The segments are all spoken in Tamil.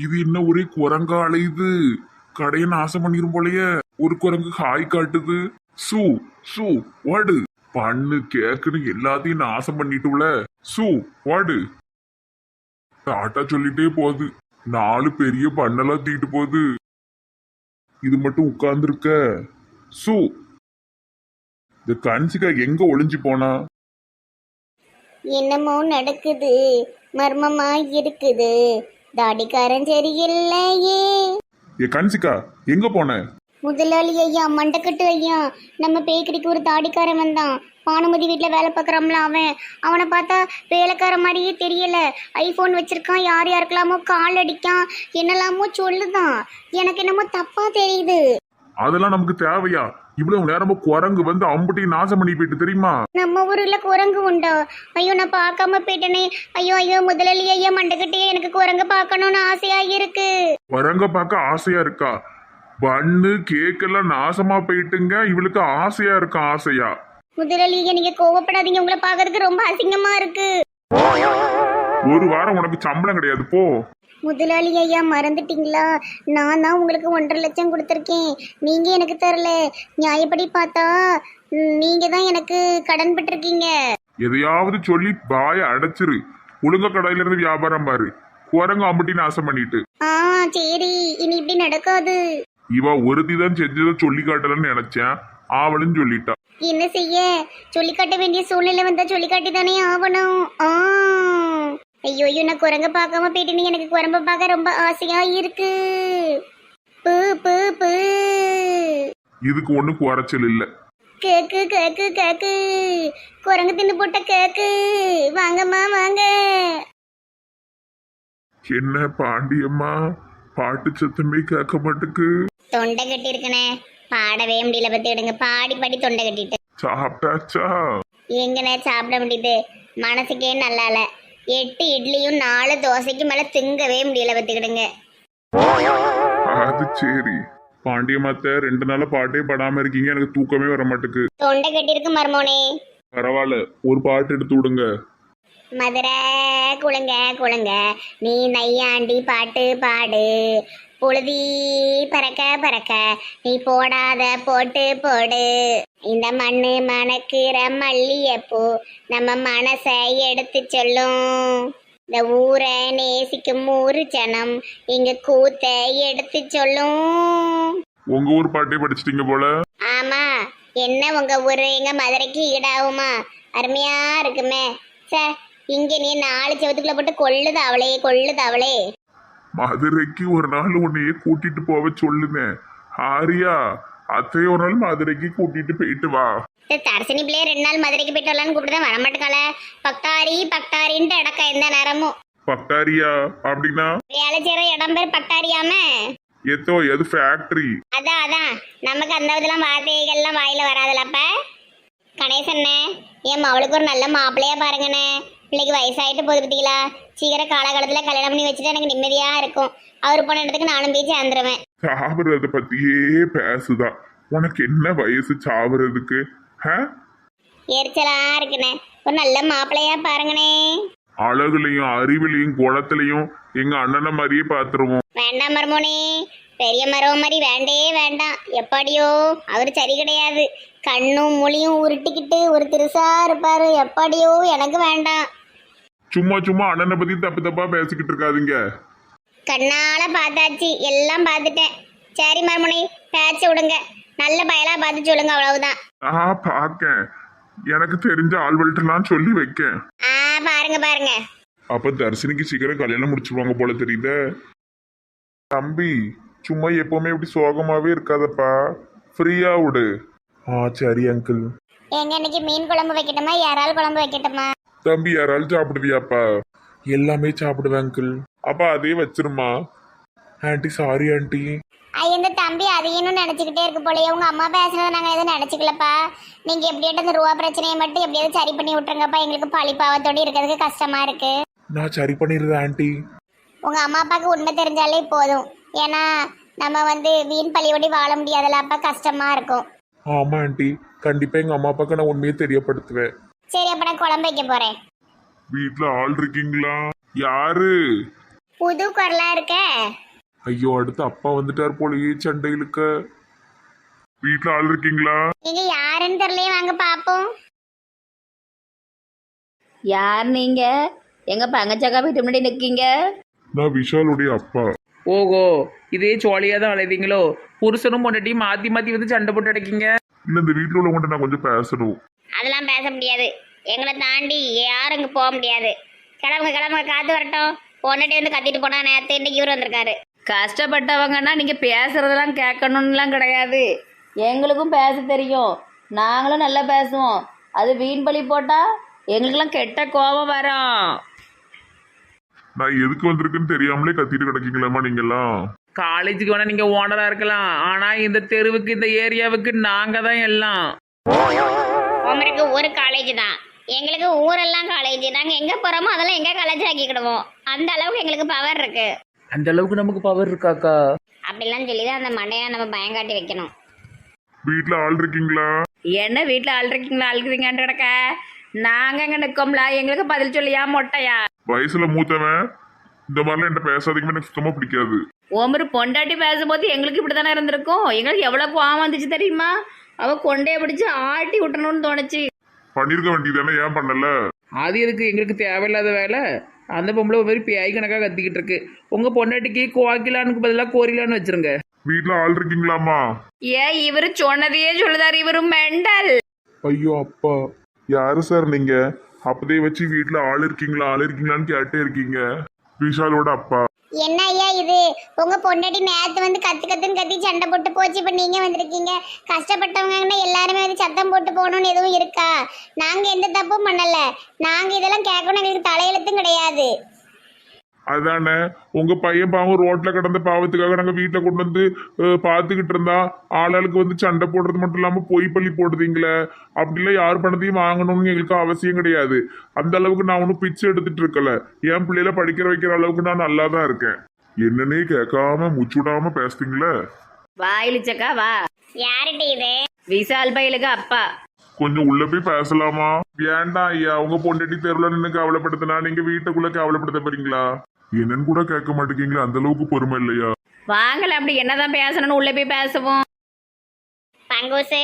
இது என்ன ஒரே குரங்கா அலையுது. கடைய நாசம் பண்ணிரும் போலயே. ஒரு குரங்கு ஹாய் காட்டுது. சூ சூ வாடு. பண்ணு கேக்குன்னு எல்லாத்தையும் நாசம் பண்ணிட்டுல. சூ வாடு. டாட்டா சொல்லிட்டே போகுது. 4 பெரிய பண்ணெல்லாம் தூக்கிட்டு போகுது. இது மட்டும் உட்கார்ந்துருக்க. சூ. இந்த கன்சிகா எங்க ஒளிஞ்சு போனா? என்னமோ நடக்குது, மர்மமா இருக்குது. தாடிக்காரன் சரியில்லையே. ஏ கன்சிகா எங்க போன? முதலாளி ஐயா, மண்டக்கட்டு ஐயா, நம்ம பேக்கரிக்கு ஒரு தாடிக்காரன் வந்தான். பானுமதி வீட்டில் வேலை பார்க்குறான்ல அவன். அவனை பார்த்தா வேலைக்காரன் மாதிரியே தெரியல. ஐஃபோன் வச்சிருக்கான், யார் யாருக்கெல்லாமோ கால் அடிக்கான், என்னெல்லாமோ சொல்லுதான். எனக்கு என்னமோ தப்பா தெரியுது. அதெல்லாம் நமக்கு தேவையா? இவ்வளவு நேரமா குரங்கு வந்து அம்புட்டையும் நாசம் பண்ணி போயிட்டு தெரியுமா? நம்ம ஊர்ல குரங்கு உண்டா? ஐயோ, நான் பார்க்காம போயிட்டேனே. ஐயோ ஐயோ, முதலாளி ஐயா, மண்டக்கட்டே, எனக்கு குரங்க பார்க்கணும்னு ஆசையா இருக்கு. குரங்க பார்க்க ஆசையா இருக்கா? பண்ணு கேக்கெல்லாம் நாசமா போயிட்டுங்க. இவளுக்கு ஆசையா இருக்கா? ஆசையா? முதலாளி ஐயா, நீங்க கோவப்படாதீங்க. உங்களை பார்க்கறதுக்கு ரொம்ப அசிங்கமா இருக்கு. ஒரு வாரம் உனக்கு சம்பளம் கிடையாது போ. முதலாளி ஐயா, மறந்துட்டீங்களா? நான் தான் உங்களுக்கு 1.5 லட்சம் கொடுத்துருக்கேன். நீங்க எனக்கு தரல. நியாயப்படி பார்த்தா நீங்க தான் எனக்கு கடன் பட்டிருக்கீங்க. எதையாவது சொல்லி வாய அடைச்சிரு. ஒழுங்க கடையில இருந்து வியாபாரம் பாரு. குரங்கு அம்புட்டி நாசம் பண்ணிட்டு. சரி, இனி இப்படி நடக்காது. இவ ஒருத்தி தான் செஞ்சதை சொல்லி காட்டலன்னு நினைச்சேன். ஆவலுன்னு சொல்லிட்டா. என்ன செய்ய? சொல்லி காட்ட வேண்டிய சூழ்நிலை வந்தா சொல்லி காட்டி தானே ஆகணும். ஐயோ ஐயோ, நான் குரங்க பார்க்காம போயிட்டேன்னு. எனக்கு குரம்ப பார்க்க ரொம்ப ஆசையா இருக்கு. பூ பூ பூ. இதுக்கு ஒண்ணு குறைச்சல் இல்ல. கேக்கு கேக்கு கேக்கு. குரங்கு தின்னு போட்ட கேக்கு. வாங்கம்மா வாங்க. என்ன பாண்டியம்மா, பாட்டு சத்தமே கேட்க மாட்டுக்கு. தொண்டை கட்டி இருக்கனே, பாடவே முடியல. பத்தி எடுங்க. பாடி பாடி தொண்டை கட்டிட்டு. சாப்பிட்டாச்சா? எங்கண்ணே சாப்பிட முடியுது? மனசுக்கே நல்லா இல்ல. 8 இட்லியும் 4 தோசைக்கு மேல திங்கவே முடியல. பத்துக்கிடுங்க. அது சரி. பாண்டியம்மாத்த 2 நாளா பாட்டே படாம இருக்கீங்க. எனக்கு தூக்கமே வர மாட்டுக்கு. தொண்டை கட்டி இருக்கு மர்மோனே. பரவாயில்ல, ஒரு பாட்டு எடுத்து விடுங்க. மதுரை குளுங்க குளுங்க, நீ நையாண்டி பாட்டு பாடு. புழுதி பறக்க பறக்க, நீ போடாத போட்டு போடு. இந்த மண்ணு மணக்கிற மல்லியப்பூ நம்ம மனசை எடுத்து சொல்லும். இந்த ஊரை நேசிக்கும் ஊரு ஜனம் இங்க கூத்த எடுத்து சொல்லும். உங்க ஊர் பாட்டே படிச்சிட்டீங்க போல. ஆமா, என்ன உங்க ஊரு எங்க மதுரைக்கு ஈடாகுமா? அருமையா இருக்குமே. சார், இங்க நீ 4 செவத்துக்குள்ள போட்டு கொள்ளுது அவளே, கொள்ளுது அவளே. மதுரைக்கு ஒரு நாள் உன்னையே கூட்டிட்டு போக சொல்லுனேன். ஆரியா, அத்தைய ஒரு நாள் மதுரைக்கு கூட்டிட்டு போயிட்டு வா. தர்சினி பிள்ளைய 2 நாள் மதுரைக்கு போயிட்டு வரலான்னு கூப்பிட்டுதான் வரமாட்டுக்கால. பக்தாரி பக்தாரின்ட்டு இடக்க எந்த நேரமும். பக்தாரியா அப்படின்னா? வேலை செய்யற இடம் பேர் பக்தாரியாம. எதோ எது ஃபேக்டரி? அதான் அதான், நமக்கு அந்த இதெல்லாம் வார்த்தைகள்லாம் வாயில வராதுலப்ப. கணேசண்ணே, என் அவளுக்கு ஒரு நல்ல மாப்பிள்ளையா பாருங்கண்ணே. பிள்ளைக்கு வயசாயிட்டு போது பத்தீங்களா? சீக்கிரம் காலகாலத்துல கல்யாணம் பண்ணி வச்சுட்டு எனக்கு நிம்மதியா இருக்கும். அவர் போன இடத்துக்கு நானும் போய் சேர்ந்துருவேன். சாவறத பத்தியே பேசுதா? உனக்கு என்ன வயசு சாவறதுக்கு? எரிச்சலா இருக்குண்ணே. ஒரு நல்ல மாப்பிள்ளையா பாருங்கண்ணே. அழகுலையும் அறிவிலையும் குளத்திலையும் எங்க அண்ணனை மாதிரியே பாத்துருவோம். வேண்டாம் மருமோனே, பெரிய மரம் மாதிரி வேண்டே வேண்டாம். எப்படியோ அவர் சரி கிடையாது. கண்ணும் மொழியும் உருட்டிக்கிட்டு ஒரு திருசா இருப்பாரு. எப்படியோ எனக்கு வேண்டாம். சும்மா சும்மா அண்ணனை பத்தி தப்பு தப்பா பேசிக்கிட்டு இருக்காதீங்க. கண்ணால பார்த்தாச்சு, எல்லாம் பார்த்துட்டேன். சரி மருமோனே, பேச்சு விடுங்க. நல்ல பயலா பார்த்து சொல்லுங்க, அவ்வளவுதான். பாக்கேன். எனக்கு தெரிஞ்ச ஆள்வல்ட்டெல்லாம் சொல்லி வைக்கேன். பாருங்க பாருங்க. அப்ப தர்சினிக்கு சீக்கிரம் கல்யாணம் முடிச்சுடுவாங்க போல தெரியுத. தம்பி, சும்மா எப்பவுமே இப்படி சோகமாவே இருக்காதப்பா. ஃப்ரீயா விடு. சரி அங்கிள். எங்க இன்னைக்கு மீன் குழம்பு வைக்கட்டுமா, இறால் குழம்பு வைக்கட்டுமா? தம்பி, யாராலும் சாப்பிடுவியாப்பா? எல்லாமே சாப்பிடுவேன் அங்கிள். அப்பா அதே வச்சிருமா. Aunty sorry aunty. இந்த தம்பி அதையும் நினைச்சுக்கிட்டே இருக்கு போலயே. உங்க அம்மா பேசுறதை நாங்க எதுவும் நினைச்சுக்கலப்பா. நீங்க எப்படியாட்டு இந்த ரூபா பிரச்சனையை மட்டும் எப்படியாவது சரி பண்ணி விட்டுருங்கப்பா. எங்களுக்கு பழிப்பாவத்தோடு இருக்கிறதுக்கு கஷ்டமா இருக்கு. நான் சரி பண்ணிடுறேன் ஆண்டி. உங்க அம்மா அப்பாவுக்கு உண்மை தெரிஞ்சாலே போதும். ஏன்னா நம்ம வீண் பழியோடி வாழ முடியாதுல. அப்ப கஷ்டமா இருக்கும். ஆமா ஆண்டி, கண்டிப்பா எங்க அம்மா அப்பாவுக்கு நான் உண்மையை தெரியப்படுத்துவேன். சரி, அப்ப நான் குழம்பு வைக்க போறேன். வீட்டுல ஆள் இருக்கீங்களா? யாரு? புது குரலா இருக்க. ஐயோ அடுத்து அப்பா வந்துட்டார் போலயே சண்டையிலுக்க. வீட்டுல ஆள் இருக்கீங்களா? நீங்க யாருன்னு தெரியலையே, வாங்க பாப்போம். யார் நீங்க? எங்க பங்கச்சக்கா வீட்டு முன்னாடி நிற்கீங்க? நான் விஷாலுடைய அப்பா. ஓகோ, இதே ஜாலியாக தான் அழைதீங்களோ? புருஷனும் பொண்டாட்டியும் மாற்றி மாற்றி வந்து சண்டை போட்டு அடைக்கீங்க. இல்ல இந்த வீட்டுல உள்ளவங்கள்ட்ட நான் கொஞ்சம் பேசணும். அதெல்லாம் பேச முடியாது. எங்களை தாண்டி யாரும் இங்க போக முடியாது. கிளம்புங்க கிளம்புங்க, காத்து வரட்டும். பொண்டாட்டி வந்து கத்திட்டு போனா நேரத்து இன்னைக்கு இவர் வந்திருக்காரு. கஷ்டப்பட்டவங்கன்னா நீங்கள் பேசுறதெல்லாம் கேட்கணும்லாம் கிடையாது. எங்களுக்கும் பேச தெரியும், நாங்களும் நல்லா பேசுவோம். அது வீண் பழி போட்டால் எங்களுக்கெல்லாம் கெட்ட கோபம் வரும். நான் எதுக்கு வந்திருக்குன்னு தெரியாமலே கத்திட்டு கிடக்கீங்களேம்மா நீங்கெல்லாம். காலேஜுக்கு வேணால் நீங்கள் ஓனராக இருக்கலாம், ஆனால் இந்த தெருவுக்கு இந்த ஏரியாவுக்கு நாங்கள் தான் எல்லாம். உமருக்கு ஒரு காலேஜ் தான், எங்களுக்கு ஊரெல்லாம் காலேஜ். நாங்க எங்க போறோமோ அதெல்லாம் எங்க காலேஜ் ஆக்கிக்கிடுவோம். அந்த அளவுக்கு எங்களுக்கு பவர் இருக்கு. அந்த அளவுக்கு நமக்கு பவர் இருக்காக்கா? அப்படிலாம் சொல்லிதான் அந்த மண்டையை நம்ம பயங்காட்டி வைக்கணும். வீட்டுல ஆள் இருக்கீங்களா? என்ன வீட்டில் ஆள் இருக்கீங்களா அழுக்குறீங்கன்னு கிடக்க? நாங்கள் இங்கே நிற்கோம்ல, எங்களுக்கு பதில் சொல்லியா மொட்டையா? வயசுல மூத்தவன் இந்த மாதிரிலாம் என்கிட்ட பேசாதீங்கன்னு எனக்கு சுத்தமா பிடிக்காது. ஒரு பொண்டாட்டி பேசும்போது எங்களுக்கு இப்படி தானே இருந்திருக்கும். எங்களுக்கு எவ்வளோ கோவம் வந்துச்சு தெரியுமா? அவள் கொண்டையை பிடிச்சி ஆட்டி விட்டணும்னு தோணுச்சு. பண்ணிருக்க வேண்டியதானே, ஏன் பண்ணல? அது எதுக்கு எங்களுக்கு தேவையில்லாத வேலை? அந்த பொம்பளை ஒரு மாதிரி பியாய் கணக்காக கத்திக்கிட்டு இருக்கு. உங்கள் பொண்டாட்டிக்கு கோக்கிலானுக்கு பதிலாக கோரிலான்னு வச்சிருங்க. வீட்டுல ஆள் இருக்கீங்களாமா? ஏன் இவரு சொன்னதையே சொல்லுதாரு, இவரு மெண்டல். ஐயோ அப்பா, யாரு சார் நீங்க? அப்பதே வச்சு வீட்டுல ஆள் இருக்கீங்களான்னு கேட்டே இருக்கீங்க. விஷாலோட அப்பா. என்ன ஐயா இது? உங்க பொண்டாட்டி நேத்து வந்து கத்து கத்துன்னு கத்தி சண்டை போட்டு போச்சு. இப்ப நீங்க வந்திருக்கீங்க. கஷ்டப்பட்டவங்கன்னா எல்லாருமே வந்து சத்தம் போட்டு போகணும்னு எதுவும் இருக்கா? நாங்க எந்த தப்பும் பண்ணல. நாங்க இதெல்லாம் கேட்கணும், எங்களுக்கு தலையெழுத்தும் கிடையாது. அதானே உங்க பையன் பாவம் ரோட்ல கிடந்த பாவத்துக்காக நாங்க வீட்டுல கொண்டு வந்து பாத்துக்கிட்டு இருந்தா ஆளாளுக்கு வந்து சண்டை போடுறது மட்டும் இல்லாம பொய் பள்ளி போடுதீங்களே. அப்படிலாம் யார் பணத்தையும் வாங்கணும்னு எங்களுக்கு அவசியம் கிடையாது. அந்த அளவுக்கு நான் ஒன்றும் பிச்சை எடுத்துட்டு இருக்கல. என் பிள்ளைல படிக்கிற வைக்கிற அளவுக்கு நான் நல்லா தான் இருக்கேன். என்னன்னே கேட்காம முச்சுடாம பேசுறீங்களே. வா இழிச்சக்கா வா. யாருட்டு இது? விசால் பையலுக்கு அப்பா. கொஞ்சம் உள்ள போய் பேசலாமா? வேண்டாம் ஐயா, உங்க பொண்டாட்டி தெருவில் நின்று கவலைப்படுத்தினா நீங்க வீட்டுக்குள்ள கவலைப்படுத்த போறீங்களா? என்னன்னு கூட கேட்க மாட்டேங்கீங்களா? அந்த அளவுக்கு பொறுமை இல்லையா? வாங்கல, அப்படி என்னதான் பேசணும்னு உள்ள போய் பேசுவோம். பங்கூசு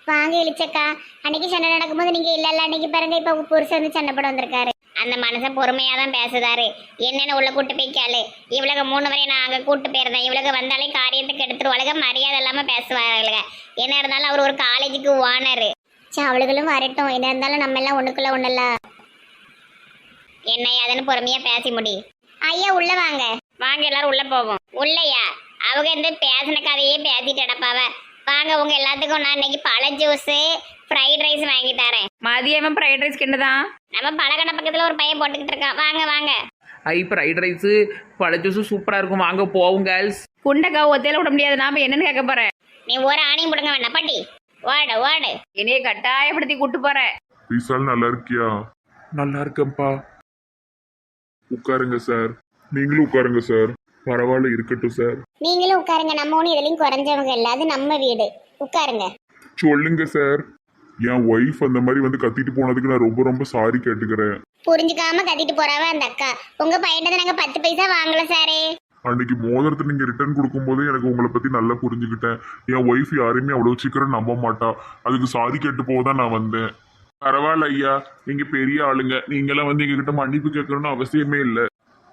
வாங்க இழிச்சக்கா. அன்னைக்கு சண்டை நடக்கும்போது நீங்க இல்ல அன்னைக்கு பாருங்க, இப்ப உங்க புருஷன் வந்து சண்டை போட வந்திருக்காரு. அந்த மனுஷன் பொறுமையா தான் பேசுதாரு. என்னன்னு உள்ள கூட்டு போய் கேளு. இவளுக்கு 3 வரையும் நான் அங்க கூட்டு போயிருந்தேன். இவளுக்கு வந்தாலே காரியத்துக்கு எடுத்துருவாளுக, மரியாதை இல்லாம பேசுவாளுக. என்ன இருந்தாலும் அவர் ஒரு காலேஜுக்கு ஓனரு. அவளுகளும் வரட்டும், என்ன இருந்தாலும் நம்ம எல்லாம் ஒண்ணுக்குள்ள ஒண்ணுல என்ன அதுன்னு பொறுமையா பேசி முடி. ஐயா உள்ள வாங்க. வாங்க எல்லாரும் உள்ள போவோம். உள்ளையா? அவங்க இந்த பேசின கதையே பேசிட்டு அடப்பாவ. வாங்க, உங்க எல்லாத்துக்கும் நான் இன்னைக்கு பழ ஜூஸ் ஃப்ரைட் ரைஸ் வாங்கி தரேன். மதியம் ஃப்ரைட் ரைஸ் கிண்டுதான். நம்ம பழக்கடை பக்கத்துல ஒரு பையன் போட்டுக்கிட்டு இருக்கான். வாங்க வாங்க. ஐ ஃப்ரைட் ரைஸு பழ ஜூஸும் சூப்பராக இருக்கும். வாங்க போவோம் கேர்ள்ஸ். குண்டைக்கா ஒத்தையில விட முடியாது. நாம என்னன்னு கேட்க போறேன். நீ ஒரு ஆணையும் போடுங்க வேண்டாம் பட்டி. ஓடு ஓடு. என்னைய கட்டாயப்படுத்தி கூட்டு போறேன். விஷால் நல்லா இருக்கியா? நல்லா இருக்கேன்ப்பா. உட்காருங்க சார். நீங்களும் உட்காருங்க சார். பரவாயில்ல, இருக்கட்டும் சார். நீங்களும் உட்காருங்க. நம்ம ஒண்ணு இதுலயும் குறைஞ்சவங்க இல்ல, அது நம்ம வீடு. உட்காருங்க. சொல்லுங்க சார். என் ஒய்ஃப் அந்த மாதிரி வந்து கத்திட்டு போனதுக்கு நான் ரொம்ப ரொம்ப சாரி கேட்டுக்கிறேன். புரிஞ்சுக்காம கத்திட்டு போறாவ அந்த அக்கா. உங்க பையன் நாங்க 10 பைசா வாங்கல சாரே. அன்னைக்கு மோதிரத்தை நீங்க ரிட்டர்ன் கொடுக்கும்போது எனக்கு உங்களை பத்தி நல்லா புரிஞ்சுக்கிட்டேன். என் ஒய்ஃப் யாரையுமே அவ்வளவு சீக்கிரம் நம்ப மாட்டா. அதுக்கு சாரி கேட்டு போதான் நான் வந்தேன். பரவாயில்ல ஐயா, நீங்க பெரிய ஆளுங்க. நீங்கெல்லாம் வந்து எங்ககிட்ட மன்னிப்பு கேட்கணும்னு அவசியமே இல்லை.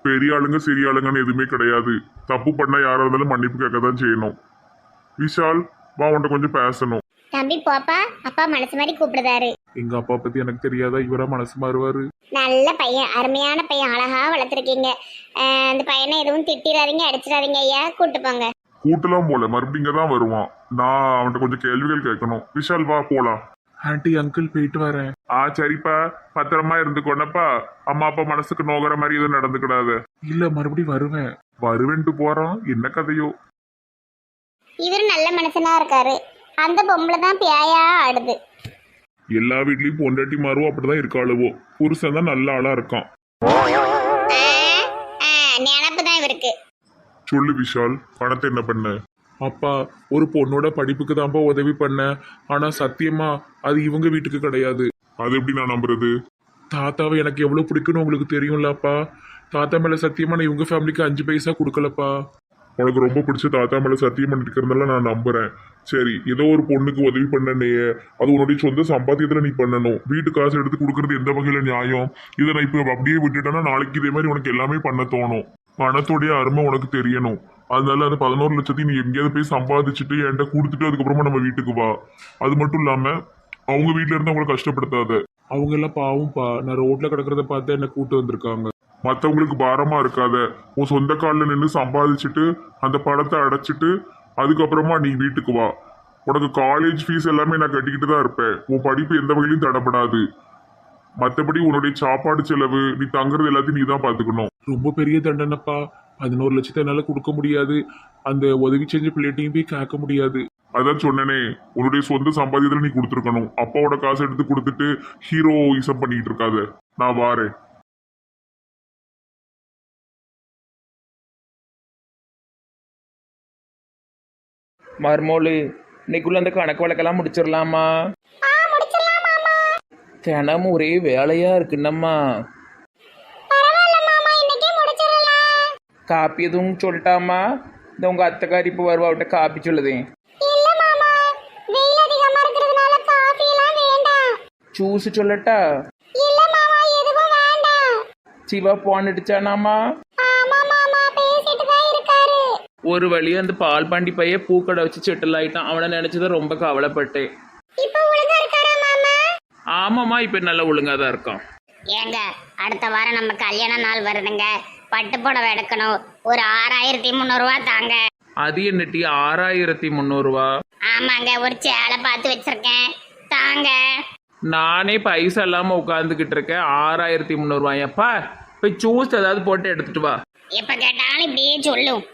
பெரிய ஆளுங்க சிறிய ஆளுங்கன்னு எதுவுமே கிடையாது. தப்பு பண்ணா யாரா இருந்தாலும் மன்னிப்பு கேட்க தான் செய்யணும். விஷால் வா, உன்கிட்ட கொஞ்சம் பேசணும். தம்பி போப்பா, அப்பா மனசு மாதிரி கூப்பிடுதாரு. எங்க அப்பா பத்தி எனக்கு தெரியாதா? இவரா மனசு மாறுவாரு. நல்ல பையன், அருமையான பையன், அழகா வளர்த்துருக்கீங்க. அந்த பையனை எதுவும் திட்டிடாதீங்க, அடிச்சிடாதீங்க ஐயா. கூட்டு போங்க. கூட்டலாம் போல, மறுபடியும் இங்க தான் வருவான். நான் அவன்கிட்ட கொஞ்சம் கேள்விகள் கேட்கணும். விஷால் வா போலாம். ஆண்டி அங்கிள் போயிட்டு வரேன். சரிப்பா, பத்திரமா இருந்துக்கோனப்பா. அம்மா அப்பா மனசுக்கு நோகிற மாதிரி எதுவும் நடந்துக்கிடாது. இல்ல மறுபடியும் வருவேன். வருவேன்ட்டு போறான். என்ன கதையோ. இவரு நல்ல மனுஷனா இருக்காரு. அந்த பொம்பளை தான் பேயா ஆடுது. எல்லா வீட்லயும் பொண்டாட்டி மாறுவோம் அப்படிதான் இருக்காளுவோ. புருஷன் தான் நல்ல ஆளா இருக்கான். நினப்பு தான் இவருக்கு. சொல்லு விஷால், பணத்தை என்ன பண்ண? அப்பா, ஒரு பொண்ணோட படிப்புக்கு தான்ப்பா உதவி பண்ண. ஆனா சத்தியமா அது இவங்க வீட்டுக்கு கிடையாது. அது எப்படி நான் நம்புறது? தாத்தாவை எனக்கு எவ்வளவு பிடிக்கும்னு உங்களுக்கு தெரியும்லப்பா. தாத்தா மேல சத்தியமா நான் இவங்க ஃபேமிலிக்கு 5 பைசா கொடுக்கலப்பா. உனக்கு ரொம்ப பிடிச்ச தாத்தா மேல சத்தியம் பண்ணிட்டு இருக்கிறதுனால நான் நம்புறேன். சரி, ஏதோ ஒரு பொண்ணுக்கு உதவி பண்ணனே, அது உன்னுடைய சொந்த சம்பாத்தியத்துல நீ பண்ணணும். வீட்டு காசு எடுத்து கொடுக்கறது எந்த வகையில நியாயம்? இதை நான் இப்ப அப்படியே விட்டுட்டேன்னா நாளைக்கு இதே மாதிரி உனக்கு எல்லாமே பண்ண தோணும். பணத்தோடைய அருமை உனக்கு தெரியணும். அதனால அந்த 11 லட்சத்தையும் நீ எங்கேயாவது போய் சம்பாதிச்சுட்டு என்கிட்ட கொடுத்துட்டு அதுக்கப்புறமா நம்ம வீட்டுக்கு வா. அது மட்டும் இல்லாம அவங்க வீட்டுல இருந்து அவங்களை கஷ்டப்படுத்தாத. அவங்க எல்லாம் பாவம்ப்பா, நான் ரோட்ல கிடக்கிறத பார்த்து என்ன கூட்டு வந்திருக்காங்க. மற்றவங்களுக்கு பாரமா இருக்காத. உன் சொந்த காலில் நின்று சம்பாதிச்சுட்டு அந்த பணத்தை அடைச்சிட்டு அதுக்கப்புறமா நீ வீட்டுக்கு வா. உனக்கு காலேஜ் ஃபீஸ் எல்லாமே நான் கட்டிக்கிட்டு தான் இருப்பேன். உன் படிப்பு எந்த வகையிலும் தடைப்படாது. மற்றபடி உன்னுடைய சாப்பாடு செலவு, நீ தங்குறது எல்லாத்தையும் நீ தான் பார்த்துக்கணும். ரொம்ப பெரிய தண்டனைப்பா. 11 லட்சத்தை என்னால கொடுக்க முடியாது. அந்த உதவி செஞ்ச பிள்ளைட்டையும் போய் கேட்க முடியாது. அதான் சொன்னனே, உன்னுடைய சொந்த சம்பாதியத்துல நீ கொடுத்துருக்கணும். அப்பாவோட காசை எடுத்து கொடுத்துட்டு ஹீரோயிசம் பண்ணிட்டு இருக்காத. நான் வாரேன். மர்மோலு, இன்னைக்குள்ள அந்த கணக்கு வழக்கெல்லாம் முடிச்சிடலாமா? தினமும் ஒரே வேலையா இருக்குன்னம்மா. காப்பி எதுவும் சொல்லட்டாமா? இந்த உங்க அத்தைக்காரி இப்போ வருவா, அவட்ட காப்பி சொல்லுதேன். ஜூஸ் சொல்லட்டா? சிவா போன் அடிச்சானாமா? ஒரு வழியா அந்த பால் பாண்டி பைய பூக்கடை வச்சு செட்டில் ஆயிட்டான். அவனை நினைச்சதான் ரொம்ப கவலைப்பட்டேன். ஆமாம்மா, இப்ப நல்லா ஒழுங்காதான் இருக்கான். ஏங்க, அடுத்த வாரம் நம்ம கல்யாண நாள் வருதுங்க. பட்டு புடவை எடுக்கணும். ஒரு 6300 ரூபா தாங்க. அது என்னட்டி 6300 ஆமாங்க, ஒரு சேலை பார்த்து வச்சிருக்கேன், தாங்க. நானே பைசா இல்லாம உட்காந்துக்கிட்டு இருக்கேன். 6300 எப்பா போய் ஜூஸ் ஏதாவது போட்டு எடுத்துட்டு வா. எப்ப கேட்டாலும் இப்படியே சொல்லும்.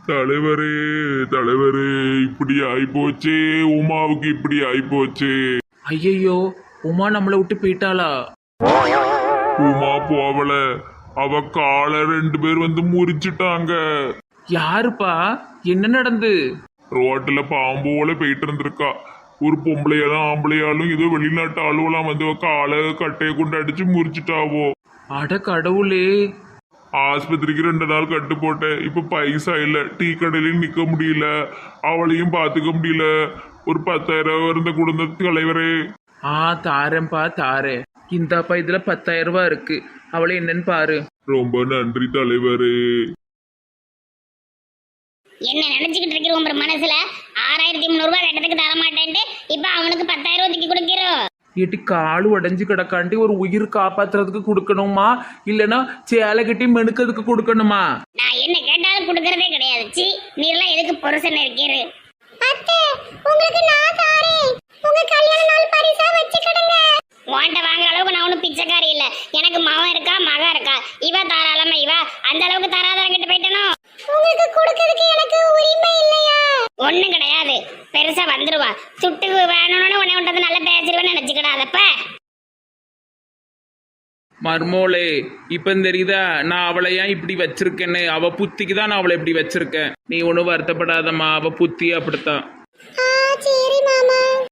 தலைவரே தலைவரே, இப்படி ஆயிப்போச்சே. உமாவுக்கு இப்படி ஆயிப்போச்சே. ஐயையோ, உமா நம்மளை விட்டு போயிட்டாளா? உமா போவல, அவ காலை 2 பேர் வந்து முறிச்சிட்டாங்க. யாருப்பா? என்ன நடந்து? ரோட்டுல பாம்போல போயிட்டு இருந்திருக்கா. ஒரு பொம்பளையாலும் ஆம்பளையாலும் ஏதோ வெளிநாட்டு ஆளுவெல்லாம் வந்து காலை கட்டையை கொண்டு அடிச்சு முறிச்சிட்டாவோ. அட கடவுளே. ஆஸ்பத்திரிக்கு 2 நாள் கட்டு போட்டேன். இப்ப பைசா இல்ல, டீ கடையிலையும் நிக்க முடியல, அவளையும் பாத்துக்க முடியல. ஒரு 10,000 இருந்த குடும்ப தலைவரே. தாரேன்பா தாரேன். இந்தாப்பா இதுல 10,000 இருக்கு. அவளை என்னன்னு பாரு. ரொம்ப நன்றி தலைவரே. என்ன நினைச்சுக்கிட்டு இருக்கிற உங்க மனசுல? 6300 ரூபாய் கட்டத்துக்கு தர மாட்டேன்ட்டு இப்ப அவனுக்கு 10,000 தூக்கி கொடுக்கிறோம். ஏட்டி காலு உடஞ்சு கிடக்காண்டி ஒரு உயிர் காப்பாத்துறதுக்கு கொடுக்கணுமா, இல்லைன்னா சேலை கட்டி மெனுக்கிறதுக்கு கொடுக்கணுமா? நான் என்ன கேட்டாலும் கொடுக்கறதே கிடையாது. சி, நீரெல்லாம் எதுக்கு புருஷன் இருக்கிறது? அத்தை, உங்களுக்கு நான் தாரேன். உங்க கல்யாண நாள் பரிசா வச்சுக்கிடுங்க. வாண்ட வாங்குற அளவுக்கு நான் ஒன்றும் பிச்சைக்காரி இல்லை. எனக்கு மகன் இருக்கா, மகா இருக்கா. இவ தாராளமா, இவ அந்த அளவுக்கு தராதவங்கிட்ட போயிட்டனோ. உங்களுக்கு கொடுக்கறதுக்கு எனக்கு உரிமை இல்லையா? ஒண்ணும் கிடையாது, பெருசா வந்துருவா. சுட்டுக்கு வேணும்னு உன்னை விட்டது நல்லா பேசிடுவேன்னு நினைச்சுக்கிடாதப்ப. மர்மோளே, இப்ப தெரியுதா நான் அவளை ஏன் இப்படி வச்சிருக்கேன்னு? அவ புத்திக்கு தான் நான் அவளை இப்படி வச்சிருக்கேன். நீ ஒன்றும் வருத்தப்படாதம்மா, அவ புத்தி அப்படித்தான். சரி மாமா.